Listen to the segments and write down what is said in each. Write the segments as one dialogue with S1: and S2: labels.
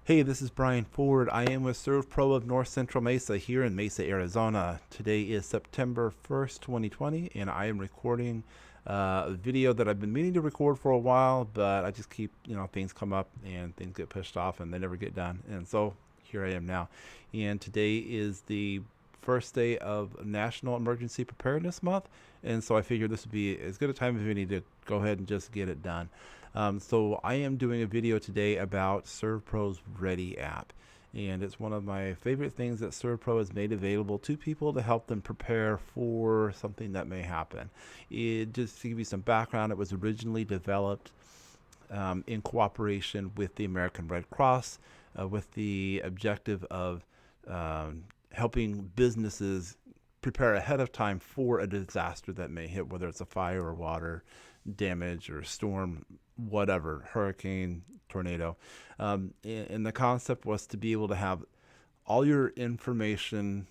S1: Hey, this is Brian Ford. I am with SERVPRO of North Central Mesa here in Mesa, Arizona. Today is September 1st, 2020, and I am recording a video that I've been meaning to record for a while, but I just keep, things come up and things get pushed off and they never get done. And so here I am now. And today is the first day of National Emergency Preparedness Month, and so I figured this would be as good a time as any to go ahead and just get it done. So I am doing a video today about SERVPRO's Ready app. And it's one of my favorite things that SERVPRO has made available to people to help them prepare for something that may happen. Just to give you some background, it was originally developed in cooperation with the American Red Cross with the objective of helping businesses prepare ahead of time for a disaster that may hit, whether it's a fire or water damage or storm, whatever, hurricane, tornado. And the concept was to be able to have all your information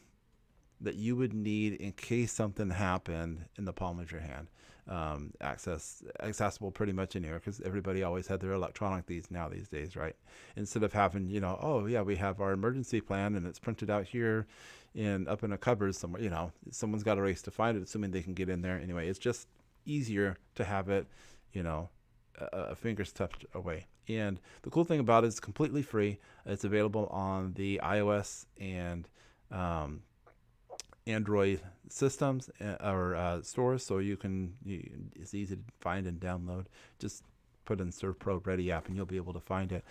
S1: that you would need in case something happened in the palm of your hand. Accessible pretty much anywhere because everybody always had their electronic these days, right? Instead of having, oh yeah, we have our emergency plan and it's printed out here and up in a cupboard somewhere. Someone's got a race to find it, assuming they can get in there. Anyway, it's just easier to have it, a finger's touch away. And the cool thing about it is it's completely free. It's available on the iOS and Android systems or stores, so it's easy to find and download. Just put in SERVPRO Ready app and you'll be able to find it.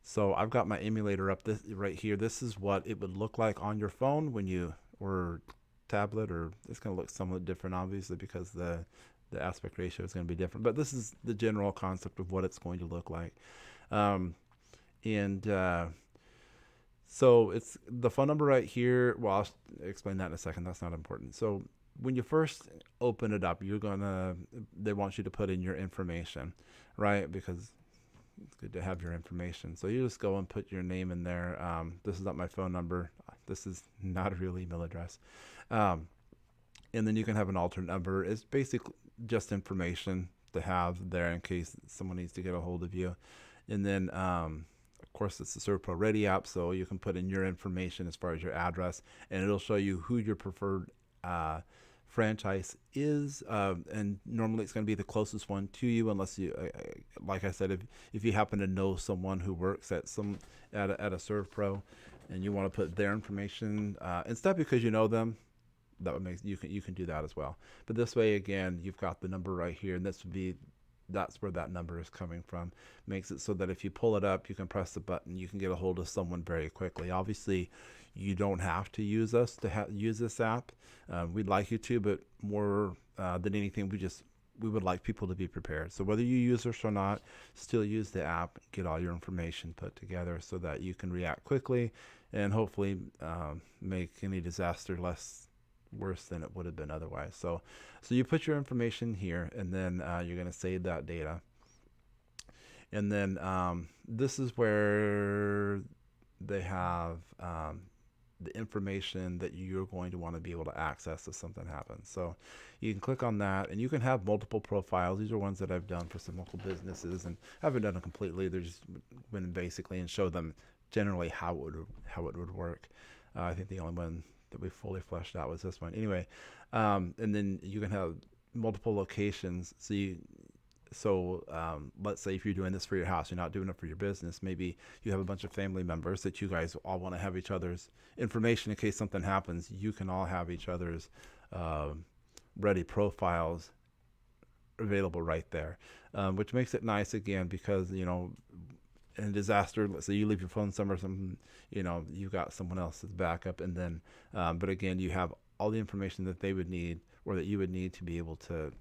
S1: So I've got my emulator up this right here. This is what it would look like on your phone or tablet, or it's going to look somewhat different, obviously, because the aspect ratio is going to be different. But this is the general concept of what it's going to look like. So it's the phone number right here. Well, I'll explain that in a second. That's not important. So when you first open it up, they want you to put in your information, right? Because it's good to have your information. So you just go and put your name in there. This is not my phone number. This is not a real email address. And then you can have an alternate number. It's basically just information to have there in case someone needs to get a hold of you. And then, of course, it's the SERVPRO Ready app, so you can put in your information as far as your address, and it'll show you who your preferred franchise is, and normally it's going to be the closest one to you, unless you, like I said, if you happen to know someone who works at a SERVPRO, and you want to put their information instead because you know them. That would make you can do that as well. But this way, again, you've got the number right here, and that's where that number is coming from. Makes it so that if you pull it up, you can press the button, you can get a hold of someone very quickly. Obviously, you don't have to use us to use this app. We'd like you to, but more than anything, we would like people to be prepared. So whether you use us or not, still use the app, get all your information put together so that you can react quickly and hopefully make any disaster worse than it would have been otherwise. So you put your information here, and then you're going to save that data. And then this is where they have the information that you're going to want to be able to access if something happens. So you can click on that, and you can have multiple profiles. These are ones that I've done for some local businesses, and I haven't done them completely. They're just went basically and show them generally how it would work. I think the only one that we fully fleshed out was this one. Anyway, and then you can have multiple locations. So let's say if you're doing this for your house, you're not doing it for your business. Maybe you have a bunch of family members that you guys all want to have each other's information in case something happens. You can all have each other's ready profiles available right there, which makes it nice again because in a disaster, let's say you leave your phone somewhere, you got someone else's backup, and then, but again, you have all the information that they would need or that you would need to be able to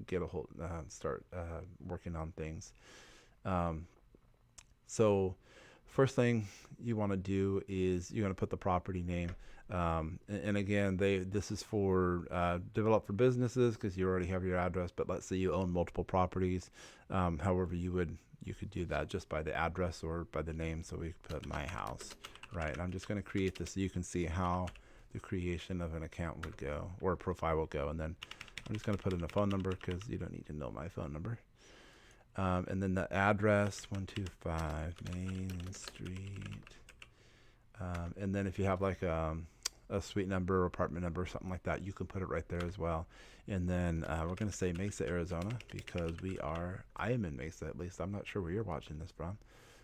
S1: get a hold, start working on things. So first thing you want to do is you're going to put the property name. And again, this is for developed for businesses because you already have your address, but let's say you own multiple properties. However, you could do that just by the address or by the name. So we put my house, right? And I'm just going to create this so you can see how the creation of an account would go or a profile will go. And then I'm just going to put in a phone number because you don't need to know my phone number. And then the address 125 Main Street. And then if you have like a suite number or apartment number or something like that, you can put it right there as well. And then we're going to say Mesa, Arizona, because I am in Mesa, at least. I'm not sure where you're watching this from,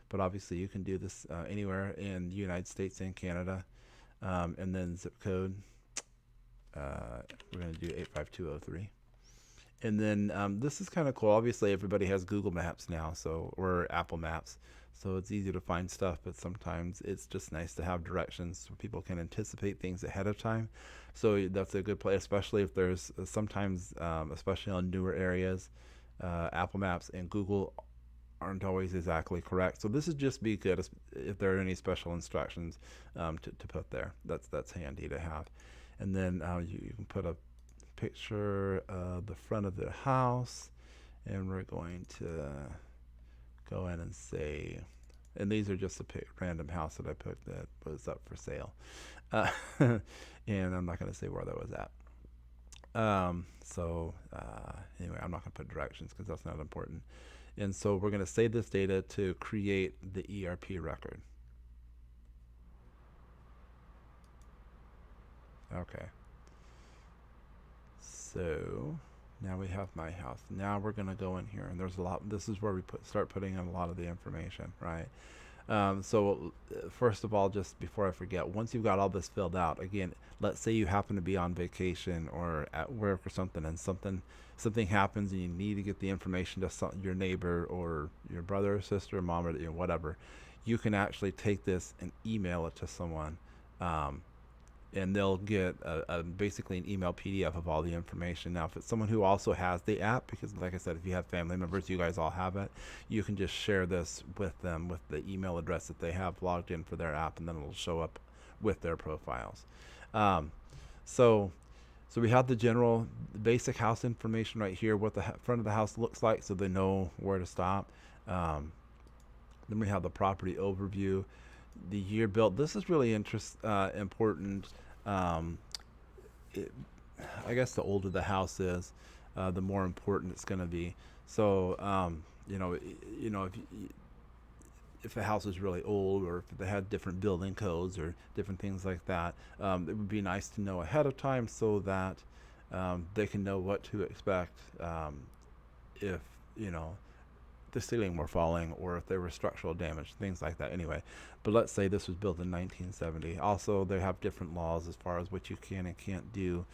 S1: but obviously you can do this anywhere in the United States and Canada. And then zip code, we're going to do 85203. And then this is kind of cool. Obviously, everybody has Google Maps now, or Apple Maps, so it's easy to find stuff. But sometimes it's just nice to have directions so people can anticipate things ahead of time. So that's a good place, especially if there's sometimes, especially on newer areas, Apple Maps and Google aren't always exactly correct. So this would just be good if there are any special instructions to put there. That's handy to have. And then you can put a picture of the front of the house, and we're going to go in and say, and these are just a random house that I put that was up for sale, and I'm not going to say where that was at. Anyway, I'm not going to put directions because that's not important. And so we're going to save this data to create the ERP record. Okay. So now we have my house. Now we're going to go in here, and there's a lot. This is where we start putting in a lot of the information, right? First of all, just before I forget, once you've got all this filled out, again, let's say you happen to be on vacation or at work or something, and something happens, and you need to get the information to your neighbor or your brother or sister, or mom, or whatever. You can actually take this and email it to someone. And they'll get basically an email PDF of all the information. Now, if it's someone who also has the app, because like I said, if you have family members, you guys all have it, you can just share this with them with the email address that they have logged in for their app, and then it'll show up with their profiles. So we have the general basic house information right here, what the front of the house looks like, so they know where to stop. Then we have the property overview, the year built. This is really important. It, I guess the older the house is, the more important it's going to be. So, if a house is really old, or if they had different building codes or different things like that, it would be nice to know ahead of time so that they can know what to expect if the ceiling were falling, or if there was structural damage, things like that. Anyway, but let's say this was built in 1970. Also, they have different laws as far as what you can and can't do.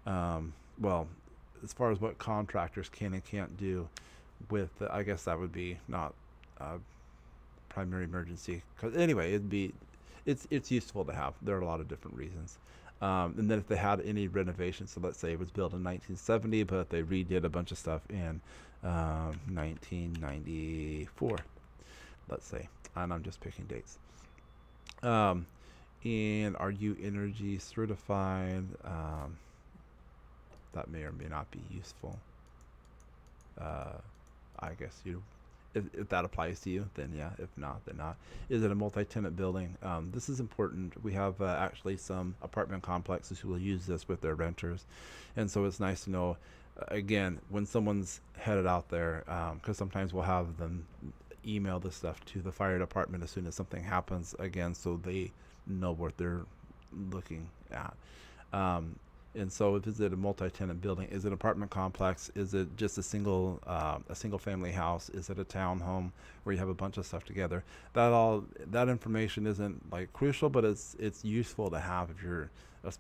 S1: As far as what contractors can and can't do with, I guess that would be not primary emergency. Because anyway, it's useful to have. There are a lot of different reasons. And then if they had any renovations, so let's say it was built in 1970, but they redid a bunch of stuff in 1994, let's say, and I'm just picking dates. And are you energy certified? That may or may not be useful. I guess if that applies to you, then yeah. If not, then not. Is it a multi-tenant building? This is important. We have actually some apartment complexes who will use this with their renters, and so it's nice to know. Again, when someone's headed out there, because sometimes we'll have them email this stuff to the fire department as soon as something happens, again, so they know what they're looking at. And so, is it a multi-tenant building? Is it an apartment complex? Is it just a single family house? Is it a townhome where you have a bunch of stuff together? That information isn't like crucial, but it's useful to have if you're,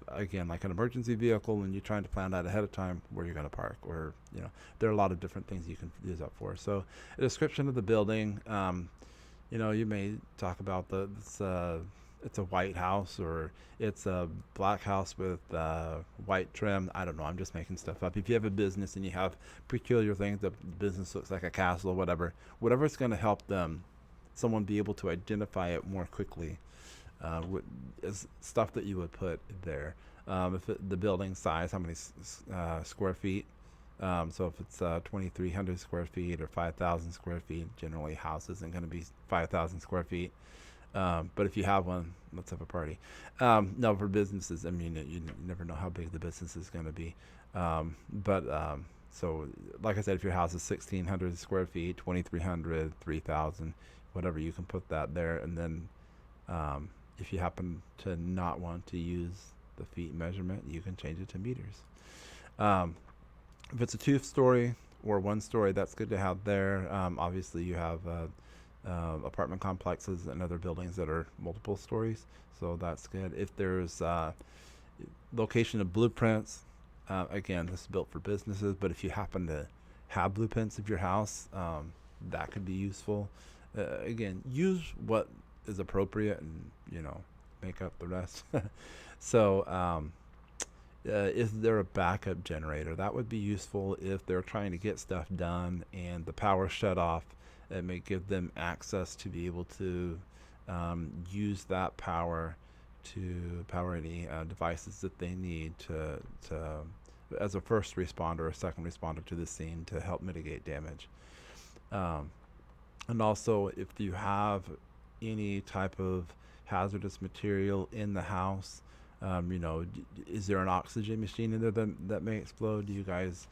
S1: again, like an emergency vehicle and you're trying to plan out ahead of time where you're going to park, or there are a lot of different things you can use that for. So a description of the building, you may talk about it's a white house, or it's a black house with white trim. I don't know. I'm just making stuff up. If you have a business and you have peculiar things, the business looks like a castle, whatever's going to help someone be able to identify it more quickly, is stuff that you would put there. The building size, how many square feet. So if it's 2,300 square feet or 5,000 square feet, generally house isn't going to be 5,000 square feet. But if you have one, let's have a party. For businesses, I mean, you never know how big the business is going to be. So, like I said, if your house is 1,600 square feet, 2,300, 3,000, whatever, you can put that there. And then if you happen to not want to use the feet measurement, you can change it to meters. Um, if it's a two-story or one-story, that's good to have there. Obviously, you have apartment complexes and other buildings that are multiple stories, so that's good. If there's location of blueprints, again, this is built for businesses, but if you happen to have blueprints of your house, that could be useful. Again, use what is appropriate and, make up the rest. So, is there a backup generator? That would be useful if they're trying to get stuff done and the power shut off. It may give them access to be able to use that power to power any devices that they need to as a first responder or second responder to the scene to help mitigate damage. And also, if you have any type of hazardous material in the house, is there an oxygen machine in there that may explode? Do you guys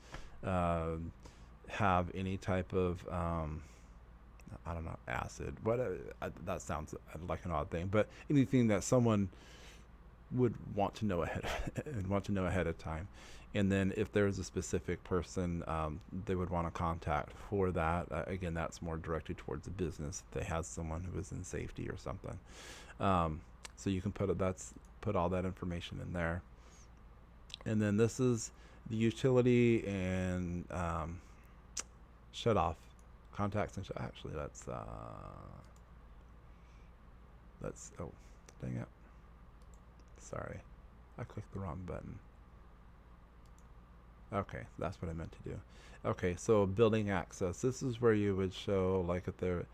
S1: have any type of I don't know, acid? That sounds like an odd thing, but anything that someone would want to know ahead of time. And then if there's a specific person they would want to contact for that, again, that's more directed towards the business. If they have someone who is in safety or something, so you can put all that information in there. And then this is the utility and shut off contacts and actually that's oh, dang it, sorry, I clicked the wrong button. Okay, that's what I meant to do. Okay, so building access, this is where you would show, like, if there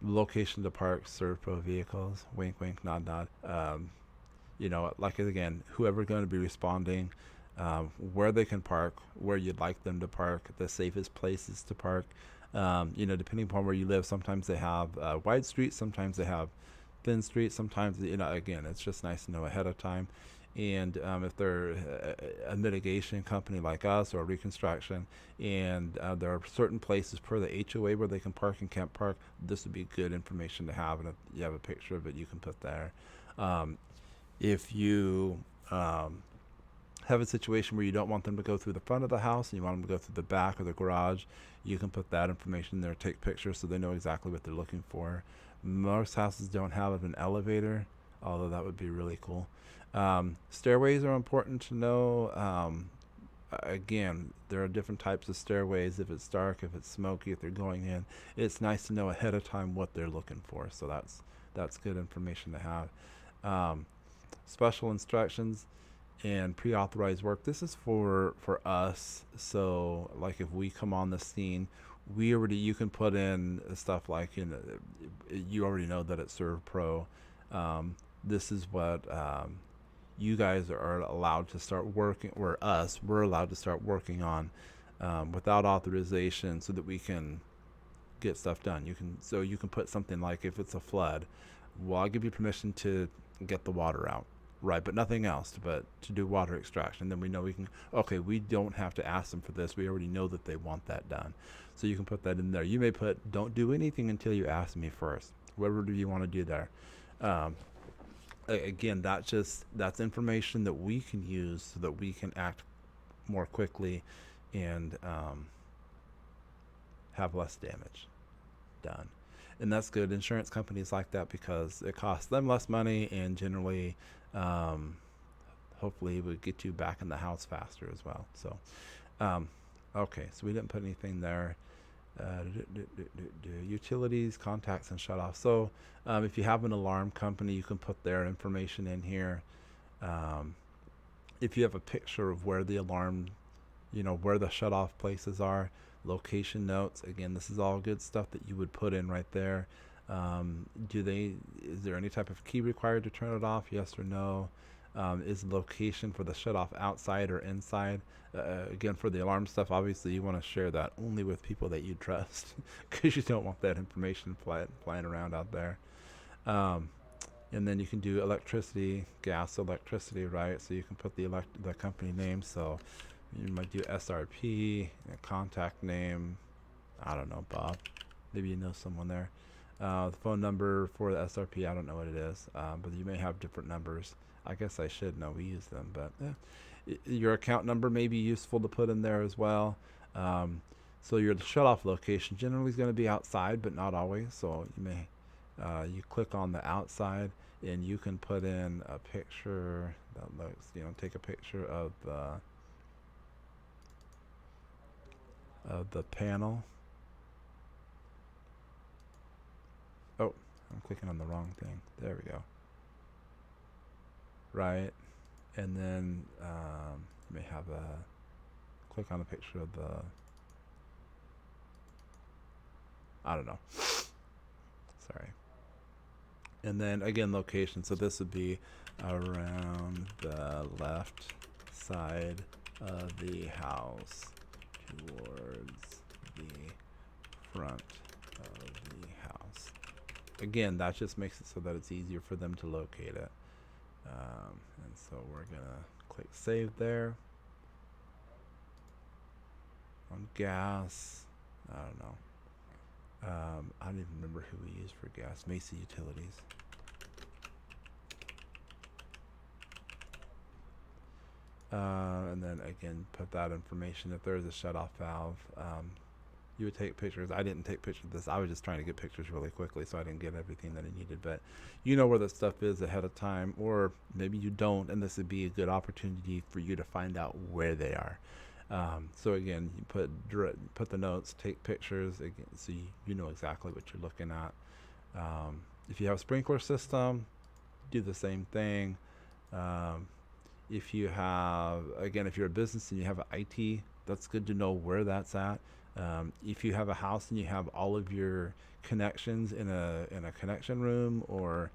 S1: location to park SERVPRO vehicles, wink wink nod nod. Like, again, whoever going to be responding, where they can park, where you'd like them to park, the safest places to park. Depending upon where you live, sometimes they have wide streets, sometimes they have thin streets, sometimes, again, it's just nice to know ahead of time. And if they're a mitigation company like us or reconstruction, and there are certain places per the HOA where they can park and can't park, this would be good information to have. And if you have a picture of it, you can put there. If you have a situation where you don't want them to go through the front of the house and you want them to go through the back or the garage, you can put that information there, take pictures so they know exactly what they're looking for. Most houses don't have an elevator, although that would be really cool. Stairways are important to know. Again, there are different types of stairways. If it's dark, if it's smoky, if they're going in, it's nice to know ahead of time what they're looking for. So that's good information to have. Special instructions and pre-authorized work. This is for us. So, like, if we come on the scene, you can put in stuff like, you already know that it's SERVPRO. This is what you guys are allowed to start working, or we're allowed to start working on without authorization, so that we can get stuff done. You can put something like, if it's a flood, well, I'll give you permission to get the water out, right, but nothing else, but to do water extraction. Then we know we don't have to ask them for this. We already know that they want that done. So you can put that in there. You may put, don't do anything until you ask me first. Whatever do you want to do there? Again, that's information that we can use so that we can act more quickly and have less damage done. And that's good. Insurance companies like that because it costs them less money, and generally, hopefully, it would get you back in the house faster as well. So, okay, so we didn't put anything there. Utilities, contacts, and shut off. So if you have an alarm company, you can put their information in here. If you have a picture of where the alarm, where the shut off places are, location notes, again, this is all good stuff that you would put in right there. Is there any type of key required to turn it off? Yes or no? Is location for the shut off outside or inside? Again, for the alarm stuff, obviously you want to share that only with people that you trust, because you don't want that information flying around out there. And then you can do electricity, gas, electricity, right? So you can put the company name. So, You might do SRP, a contact name. I don't know, Bob. Maybe you know someone there. The phone number for the SRP, I don't know what it is, but you may have different numbers. I guess I should know. We use them, but your account number may be useful to put in there as well. So your shut-off location generally is going to be outside, but not always. So you may you click on the outside, and you can put in a picture that looks, take a picture of the panel. Oh, I'm clicking on the wrong thing. There we go. Right, and then you may have a click on a picture of the, I don't know. Sorry. And then again, location. So this would be around the left side of the house towards the front of the house. Again, that just makes it so that it's easier for them to locate it. And so we're gonna click save there. On gas, I don't know. I don't even remember who we used for gas. Mesa Utilities. And then again, put that information. If there's a shutoff valve, you would take pictures. I didn't take pictures of this. I was just trying to get pictures really quickly, so I didn't get everything that I needed. But you know where that stuff is ahead of time, or maybe you don't, and this would be a good opportunity for you to find out where they are. So again, you put the notes, take pictures, again, so you know exactly what you're looking at. If you have a sprinkler system, do the same thing. If you have, again, if you're a business and you have an IT, that's good to know where that's at. If you have a house and you have all of your connections in a connection room, or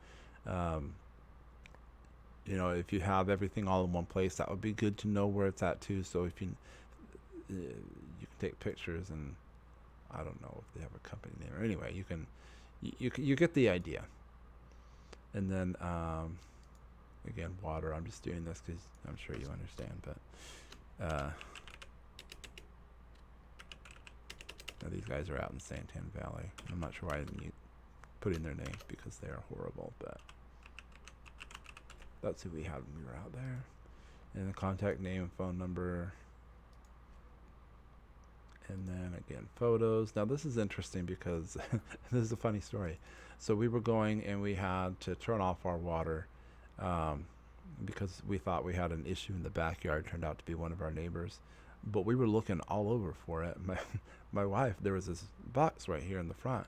S1: if you have everything all in one place, that would be good to know where it's at too. So if you can take pictures, and I don't know if they have a company name, or anyway, you get the idea. And then again, water. I'm just doing this because I'm sure you understand, but now these guys are out in Santan Valley. I'm not sure why I didn't put in their names, because they are horrible, but that's who we had when we were out there. And the contact name, phone number, and then again, photos. Now this is interesting because this is a funny story. So we were going and we had to turn off our water because we thought we had an issue in the backyard. It turned out to be one of our neighbors, but we were looking all over for it. My wife, there was this box right here in the front,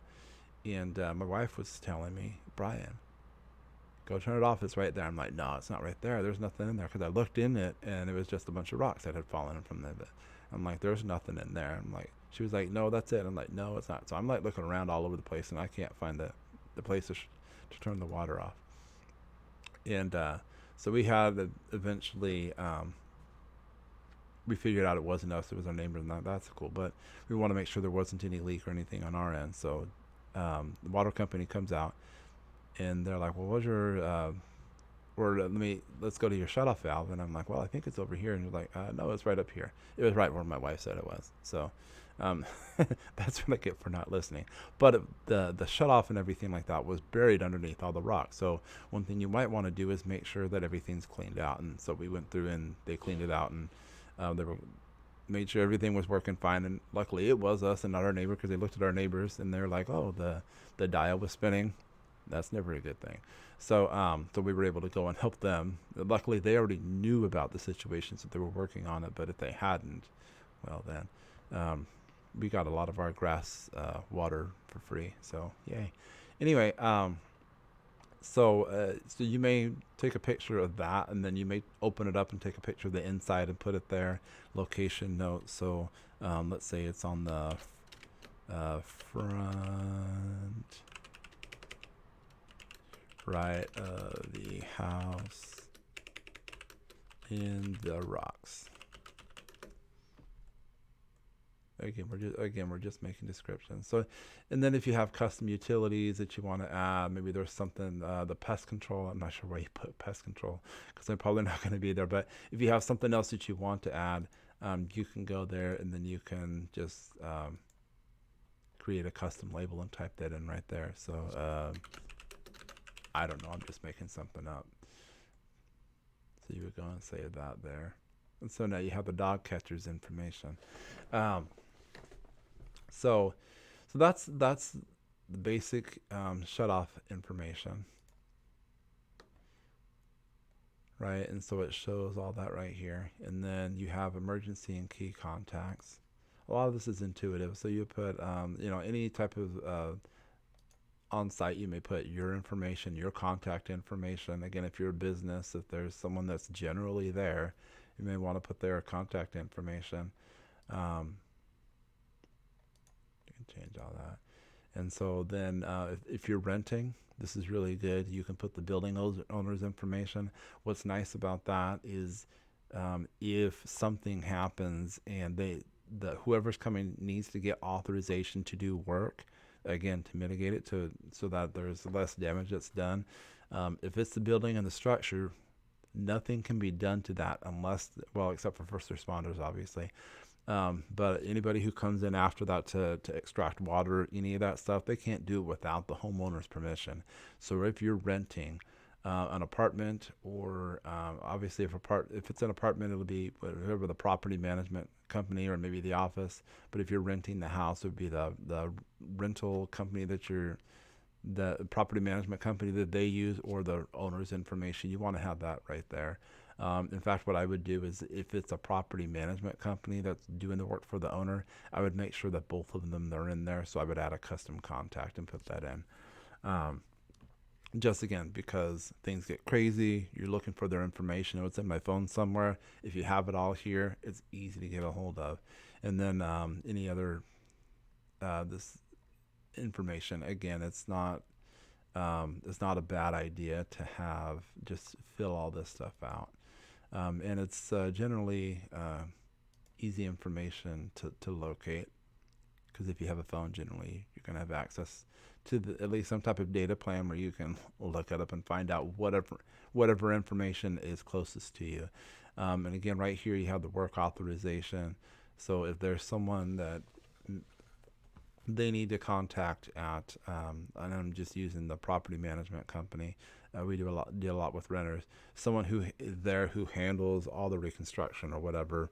S1: and my wife was telling me, Brian, go turn it off, it's right there. I'm like, no, it's not right there. There's nothing in there, because I looked in it and it was just a bunch of rocks that had fallen from it. I'm like, there's nothing in there. I'm like, she was like, no, that's it. I'm like, no, it's not. So I'm like looking around all over the place, and I can't find the place to turn the water off. And so we had eventually, we figured out it wasn't us, it was our neighbor, and that's cool. But we want to make sure there wasn't any leak or anything on our end. So the water company comes out, and they're like, well, what's your let's go to your shutoff valve. And I'm like, well, I think it's over here. And you're like, no, it's right up here. It was right where my wife said it was. So that's what I get for not listening. But the shutoff and everything like that was buried underneath all the rocks. So one thing you might want to do is make sure that everything's cleaned out. And so we went through and they cleaned it out, and they made sure everything was working fine. And luckily it was us and not our neighbor, because they looked at our neighbors and they're like, oh, the dial was spinning. That's never a good thing. So so we were able to go and help them. Luckily, they already knew about the situation, so they were working on it. But if they hadn't, well, then we got a lot of our grass water for free. So yay. Anyway, so you may take a picture of that, and then you may open it up and take a picture of the inside and put it there. Location note. So let's say it's on the front right of the house in the rocks. We're just making descriptions. So, and then if you have custom utilities that you want to add, maybe there's something, the pest control. I'm not sure why you put pest control, because they're probably not going to be there. But if you have something else that you want to add, You can go there and then you can just create a custom label and type that in right there. So I don't know, I'm just making something up. So you would go and save that there. And so now you have the dog catcher's information. Um, so so that's the basic shut off information, right? And so it shows all that right here. And then you have emergency and key contacts. A lot of this is intuitive. So you put, any type of on site, you may put your information, your contact information. Again, if you're a business, if there's someone that's generally there, you may want to put their contact information. Um, you can change all that. And so then if you're renting, this is really good. You can put the building owner's information. What's nice about that is if something happens and whoever's coming needs to get authorization to do work, again, to mitigate it so that there's less damage that's done. If it's the building and the structure, nothing can be done to that unless, well, except for first responders, obviously. But anybody who comes in after that to extract water, any of that stuff, they can't do it without the homeowner's permission. So if you're renting an apartment, or obviously if it's an apartment, it'll be whoever the property management company or maybe the office. But if you're renting the house, it would be the rental company the property management company that they use, or the owner's information. You want to have that right there. In fact, what I would do is if it's a property management company that's doing the work for the owner, I would make sure that both of them are in there. So I would add a custom contact and put that in. Just again, because things get crazy, you're looking for their information. Oh, it's in my phone somewhere. If you have it all here, it's easy to get a hold of. And then any other this information, again, it's not a bad idea to have just fill all this stuff out. And it's generally easy information to locate, because if you have a phone, generally you're going to have access to at least some type of data plan where you can look it up and find out whatever information is closest to you. And again, right here you have the work authorization. So if there's someone that they need to contact at, and I'm just using the property management company. We deal a lot with renters. Someone who is there who handles all the reconstruction or whatever.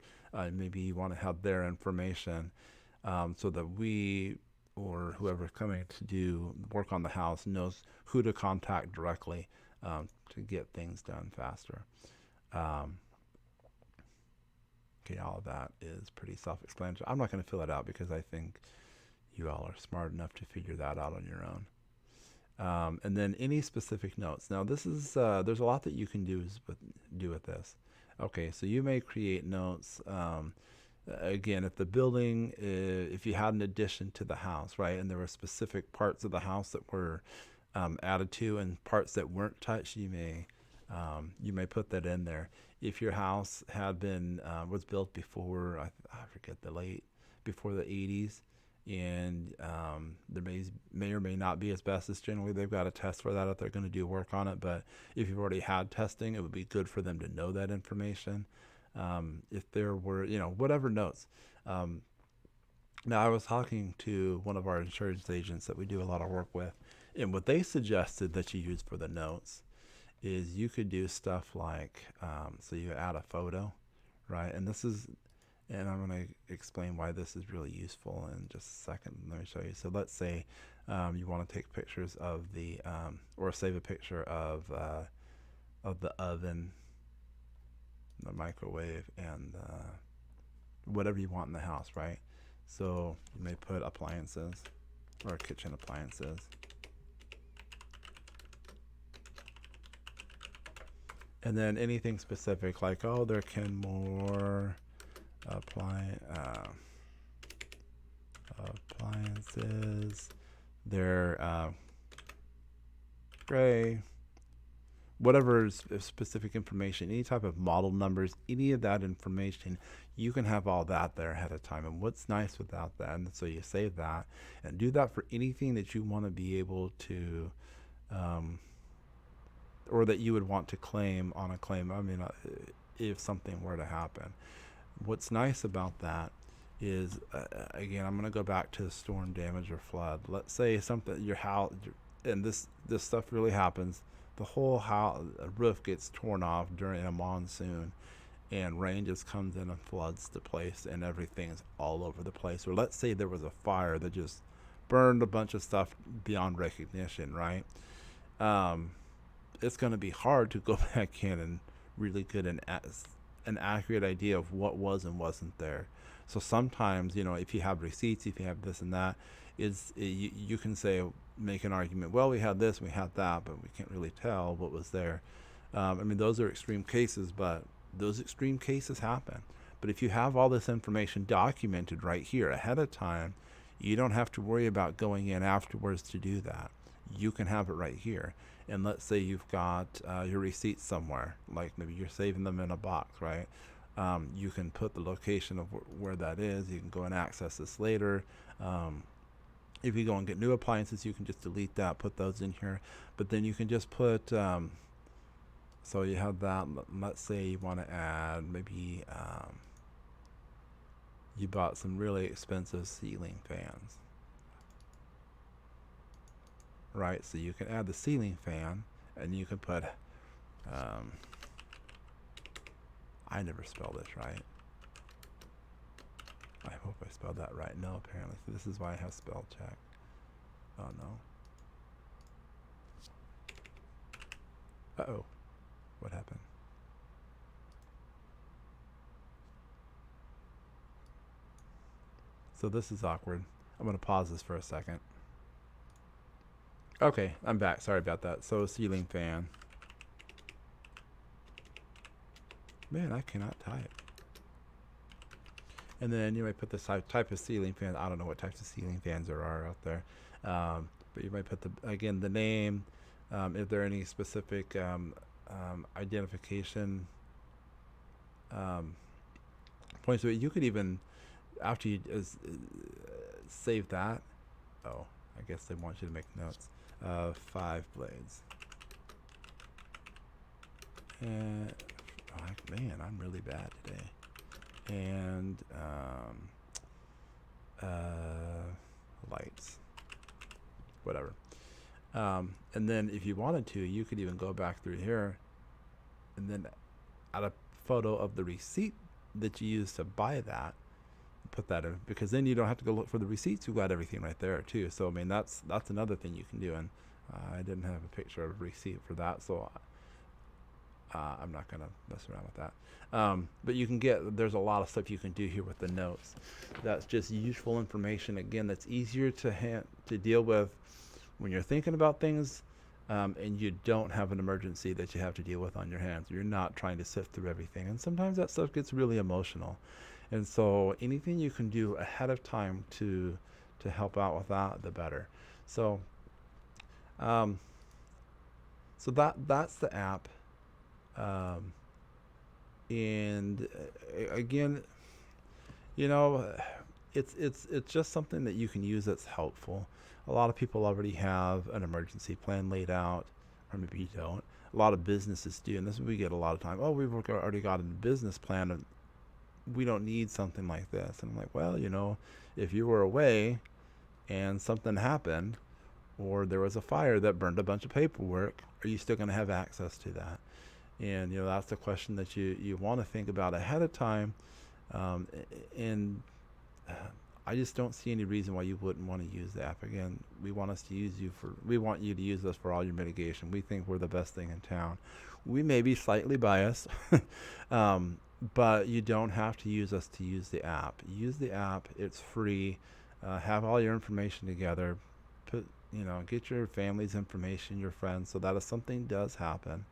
S1: Maybe you want to have their information, so that we or whoever's coming to do work on the house knows who to contact directly to get things done faster. Okay, all of that is pretty self-explanatory. I'm not going to fill it out because I think you all are smart enough to figure that out on your own. And then any specific notes. Now this is there's a lot that you can do with this. Okay, so you may create notes. Again, if the building, if you had an addition to the house, right, and there were specific parts of the house that were added to and parts that weren't touched, you may put that in there. If your house had been was built before I forget before the 80s, and there may or may not be asbestos. Generally, they've got a test for that if they're going to do work on it. But if you've already had testing, it would be good for them to know that information. If there were, whatever notes. Now, I was talking to one of our insurance agents that we do a lot of work with, and what they suggested that you use for the notes is you could do stuff like, so you add a photo, right? And I'm going to explain why this is really useful in just a second. Let me show you. So let's say you want to take pictures of or save a picture of the oven, the microwave, and whatever you want in the house, right? So you may put appliances or kitchen appliances. And then anything specific like, oh, there can more appliances, they're gray, whatever is specific information, any type of model numbers, any of that information, you can have all that there ahead of time. And what's nice without that, and so you save that and do that for anything that you want to be able to or that you would want to claim on a claim. I mean, if something were to happen. What's nice about that is, again, I'm going to go back to storm damage or flood. Let's say something your house, and this stuff really happens. The whole house roof gets torn off during a monsoon, and rain just comes in and floods the place, and everything's all over the place. Or let's say there was a fire that just burned a bunch of stuff beyond recognition, right? Um, it's going to be hard to go back in and really get an accurate idea of what was and wasn't there. So sometimes, if you have receipts, if you have this and that, you can say, make an argument. Well, we had this, we had that, but we can't really tell what was there. I mean, those are extreme cases, but those extreme cases happen. But if you have all this information documented right here ahead of time, you don't have to worry about going in afterwards to do that. You can have it right here. And let's say you've got your receipts somewhere, like maybe you're saving them in a box, right? You can put the location of where that is. You can go and access this later. If you go and get new appliances, you can just delete that, put those in here. But then you can just put, so you have that. Let's say you want to add maybe you bought some really expensive ceiling fans, right? So you can add the ceiling fan, and you can put, I never spelled this right. I hope I spelled that right. No, apparently. So this is why I have spell check. Oh no. Uh-oh. What happened? So this is awkward. I'm going to pause this for a second. Okay, I'm back. Sorry about that. So ceiling fan. Man, I cannot type. And then you might put this type of ceiling fan. I don't know what types of ceiling fans there are out there. But you might put the name, if there are any specific identification points to it. You could even, after you save that, oh, I guess they want you to make notes. 5 blades. And, man, I'm really bad today. And lights, whatever. And then if you wanted to, you could even go back through here and then add a photo of the receipt that you used to buy that, put that in, because then you don't have to go look for the receipts. You've got everything right there too. So I mean, that's another thing you can do. And I didn't have a picture of a receipt for that, so I'm not gonna mess around with that. But you can there's a lot of stuff you can do here with the notes. That's just useful information. Again, that's easier to deal with when you're thinking about things, and you don't have an emergency that you have to deal with on your hands. You're not trying to sift through everything, and sometimes that stuff gets really emotional. And so anything you can do ahead of time to help out with that, the better. So that's the app. And again, it's just something that you can use that's helpful. A lot of people already have an emergency plan laid out, or maybe you don't. A lot of businesses do, and this we get a lot of time. Oh, we've already got a business plan, and we don't need something like this. And I'm like, well, if you were away and something happened, or there was a fire that burned a bunch of paperwork, are you still going to have access to that? And that's the question that you want to think about ahead of time. And I just don't see any reason why you wouldn't want to use the app. Again, we want you to use us for all your mitigation. We think we're the best thing in town. We may be slightly biased, but you don't have to use us to use the app. Use the app. It's free. Have all your information together. Get your family's information, your friends, so that if something does happen,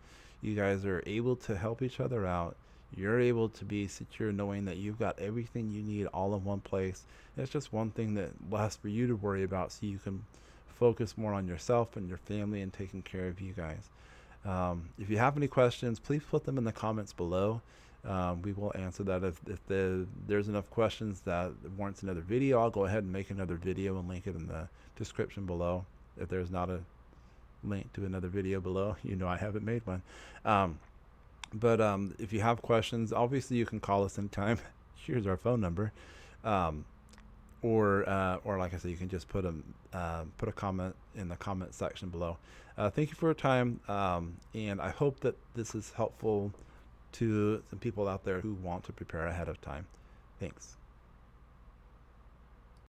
S1: you guys are able to help each other out. You're able to be secure knowing that you've got everything you need all in one place. It's just one thing that less for you to worry about, so you can focus more on yourself and your family and taking care of you guys. If you have any questions, please put them in the comments below. We will answer that. If there's enough questions that warrants another video, I'll go ahead and make another video and link it in the description below. If there's not a link to another video below, I haven't made one. But if you have questions, obviously you can call us anytime. here's our phone number. Um, or like I said, you can just put a comment in the comment section below. Thank you for your time, and I hope that this is helpful to some people out there who want to prepare ahead of time. Thanks.